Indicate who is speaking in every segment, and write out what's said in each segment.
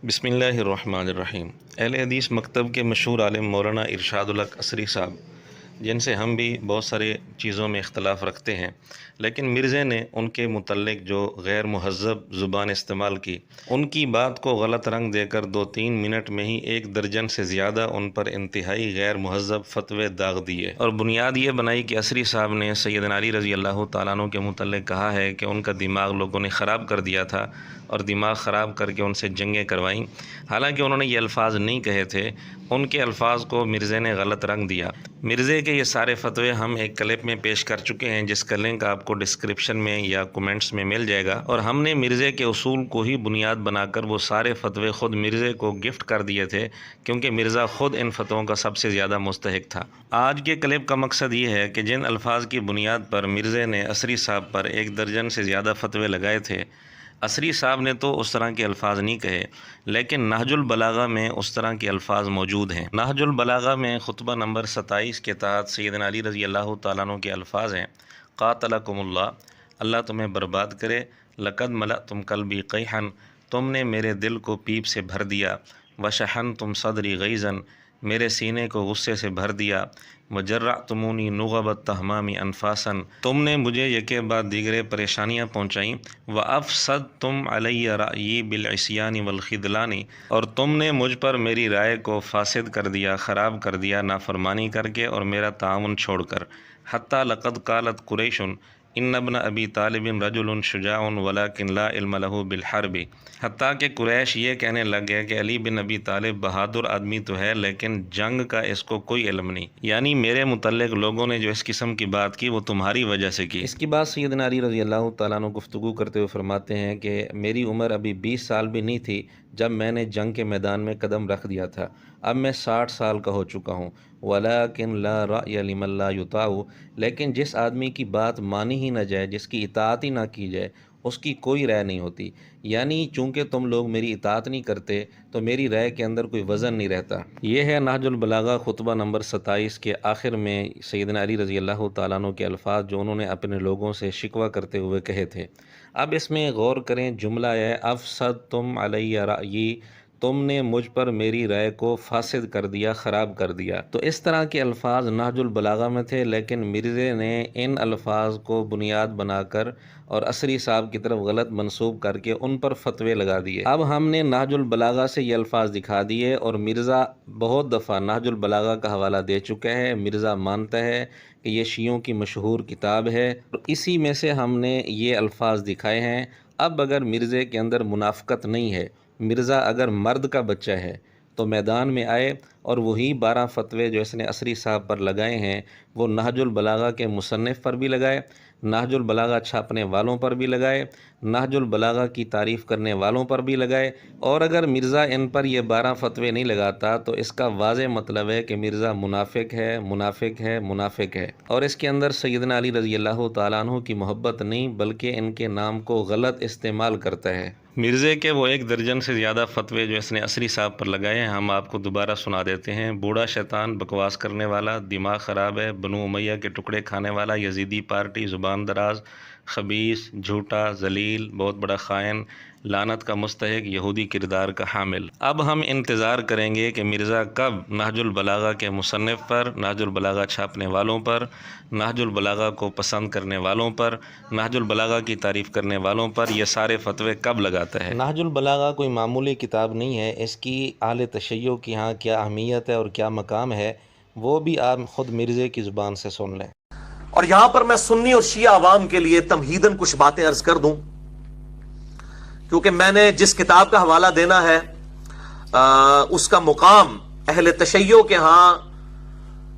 Speaker 1: بسم اللہ الرحمن الرحیم۔ اہل حدیث مکتب کے مشہور عالم مولانا ارشاد الحق عصری صاحب، جن سے ہم بھی بہت سارے چیزوں میں اختلاف رکھتے ہیں، لیکن مرزے نے ان کے متعلق جو غیر مہذب زبان استعمال کی، ان کی بات کو غلط رنگ دے کر 2-3 منٹ میں ہی 1 درجن سے زیادہ ان پر انتہائی غیر مہذب فتوے داغ دیے، اور بنیاد یہ بنائی کہ عصری صاحب نے سیدنا علی رضی اللہ تعالیٰ عنہ کے متعلق کہا ہے کہ ان کا دماغ لوگوں نے خراب کر دیا تھا اور دماغ خراب کر کے ان سے جنگیں کروائیں۔ حالانکہ انہوں نے یہ الفاظ نہیں کہے تھے، ان کے الفاظ کو مرزے نے غلط رنگ دیا۔ مرزے کے یہ سارے فتوے ہم ایک کلپ میں پیش کر چکے ہیں، جس کا لنک آپ کو ڈسکرپشن میں یا کومنٹس میں مل جائے گا، اور ہم نے مرزے کے اصول کو ہی بنیاد بنا کر وہ سارے فتوے خود مرزے کو گفٹ کر دیے تھے، کیونکہ مرزا خود ان فتووں کا سب سے زیادہ مستحق تھا۔ آج کے کلپ کا مقصد یہ ہے کہ جن الفاظ کی بنیاد پر مرزے نے عصری صاحب پر 1 درجن سے زیادہ فتوے لگائے تھے، عصری صاحب نے تو اس طرح کے الفاظ نہیں کہے، لیکن نہج البلاغہ میں اس طرح کے الفاظ موجود ہیں۔ نہج البلاغہ میں خطبہ نمبر 27 کے تحت سیدنا علی رضی اللہ تعالیٰ عنہ کے الفاظ ہیں: قاتلکم اللہ، اللہ تمہیں برباد کرے، لقد ملأتم قلبی قیحا، تم نے میرے دل کو پیپ سے بھر دیا، وشحنتم صدری غیظا، میرے سینے کو غصے سے بھر دیا، وجرعتمونی نغب التہمام انفاسا، تم نے مجھے یکے بعد دیگرے پریشانیاں پہنچائیں، وافسدتم علی رأیی بالعصیان والخذلان، اور تم نے مجھ پر میری رائے کو فاسد کر دیا، خراب کر دیا، نافرمانی کر کے اور میرا تعاون چھوڑ کر۔ حتی لقد قالت قریش ان ابن ابی طالب رجل شجاع ولکن لا علم له بالحرب، حتیٰ کہ قریش یہ کہنے لگ گئے کہ علی بن ابی طالب بہادر آدمی تو ہے، لیکن جنگ کا اس کو کوئی علم نہیں، یعنی میرے متعلق لوگوں نے جو اس قسم کی بات کی وہ تمہاری وجہ سے کی۔ اس کی بات سیدنا علی رضی اللہ تعالیٰ عنہ گفتگو کرتے ہوئے فرماتے ہیں کہ میری عمر ابھی 20 سال بھی نہیں تھی جب میں نے جنگ کے میدان میں قدم رکھ دیا تھا، اب میں 60 سال کا ہو چکا ہوں۔ وَلَٰكِن لَا رَأْيَ لِمَن لَا يُطَاعُ، لیکن جس آدمی کی بات مانی ہی نہ جائے، جس کی اطاعت ہی نہ کی جائے، اس کی کوئی رائے نہیں ہوتی، یعنی چونکہ تم لوگ میری اطاعت نہیں کرتے تو میری رائے کے اندر کوئی وزن نہیں رہتا۔ یہ ہے نہج البلاغہ خطبہ نمبر 27 کے آخر میں سیدنا علی رضی اللہ تعالیٰ عنہ کے الفاظ جو انہوں نے اپنے لوگوں سے شکوہ کرتے ہوئے کہے تھے۔ اب اس میں غور کریں، جملہ ہے افسدتم علی رأیی، تم نے مجھ پر میری رائے کو فاسد کر دیا، خراب کر دیا۔ تو اس طرح کے الفاظ نہج البلاغہ میں تھے، لیکن مرزے نے ان الفاظ کو بنیاد بنا کر اور عصری صاحب کی طرف غلط منسوب کر کے ان پر فتوے لگا دیے۔ اب ہم نے نہج البلاغہ سے یہ الفاظ دکھا دیے، اور مرزا بہت دفعہ نہج البلاغہ کا حوالہ دے چکا ہے، مرزا مانتا ہے کہ یہ شیعوں کی مشہور کتاب ہے، اور اسی میں سے ہم نے یہ الفاظ دکھائے ہیں۔ اب اگر مرزے کے اندر منافقت نہیں ہے، مرزا اگر مرد کا بچہ ہے تو میدان میں آئے اور وہی 12 فتوے جو اس نے عصری صاحب پر لگائے ہیں وہ نہج البلاغہ کے مصنف پر بھی لگائے، نہج البلاغہ چھاپنے والوں پر بھی لگائے، نہج البلاغہ کی تعریف کرنے والوں پر بھی لگائے، اور اگر مرزا ان پر یہ 12 فتوے نہیں لگاتا تو اس کا واضح مطلب ہے کہ مرزا منافق ہے، منافق ہے، منافق ہے، اور اس کے اندر سیدنا علی رضی اللہ تعالیٰ عنہ کی محبت نہیں بلکہ ان کے نام کو غلط استعمال کرتا ہے۔ مرزے کے وہ 1 درجن سے زیادہ فتوے جو اس نے عصری صاحب پر لگائے ہیں ہم آپ کو دوبارہ سنا دیتے ہیں۔ بوڑھا شیطان، بکواس کرنے والا، دماغ خراب ہے، بنو امیہ کے ٹکڑے کھانے والا، یزیدی پارٹی، زبان دراز، خبیث، جھوٹا، ذلیل، بہت بڑا خائن، لعنت کا مستحق، یہودی کردار کا حامل۔ اب ہم انتظار کریں گے کہ مرزا کب نہج البلاغہ کے مصنف پر، نہج البلاغہ چھاپنے والوں پر، نہج البلاغہ کو پسند کرنے والوں پر، نہج البلاغہ کی تعریف کرنے والوں پر یہ سارے فتوے کب لگاتا ہے۔ نہج البلاغہ کوئی معمولی کتاب نہیں ہے، اس کی اہل تشیع کی ہاں کیا اہمیت ہے اور کیا مقام ہے وہ بھی آپ خود مرزے کی زبان سے سن لیں۔
Speaker 2: اور یہاں پر میں سنی اور شیعہ عوام کے لیے تمہیداً کچھ باتیں عرض کر دوں، کیونکہ میں نے جس کتاب کا حوالہ دینا ہے اس کا مقام اہل تشیع کے ہاں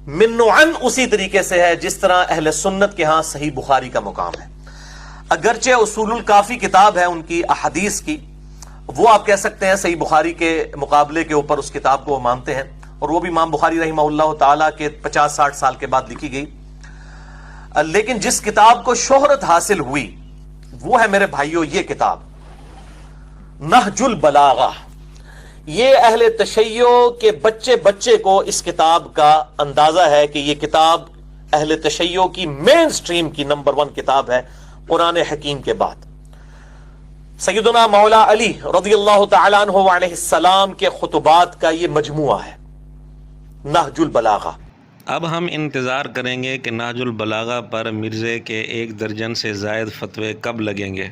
Speaker 2: من عن اسی طریقے سے ہے جس طرح اہل سنت کے ہاں صحیح بخاری کا مقام ہے۔ اگرچہ اصول الکافی کتاب ہے ان کی احادیث کی، وہ آپ کہہ سکتے ہیں صحیح بخاری کے مقابلے کے اوپر اس کتاب کو وہ مانتے ہیں، اور وہ بھی امام بخاری رحمہ اللہ تعالیٰ کے 50-60 سال کے بعد لکھی گئی، لیکن جس کتاب کو شہرت حاصل ہوئی وہ ہے میرے بھائیوں یہ کتاب نہج البلاغہ۔ یہ اہل تشیع کے بچے بچے کو اس کتاب کا اندازہ ہے کہ یہ کتاب اہل تشیع کی مین سٹریم کی نمبر 1 کتاب ہے قرآن حکیم کے بعد۔ سیدنا مولا علی رضی اللہ تعالیٰ عنہ علیہ السلام کے خطبات کا یہ مجموعہ ہے نہج البلاغہ۔
Speaker 1: اب ہم انتظار کریں گے کہ نہج البلاغہ پر مرزے کے 1 درجن سے زائد فتوے کب لگیں گے۔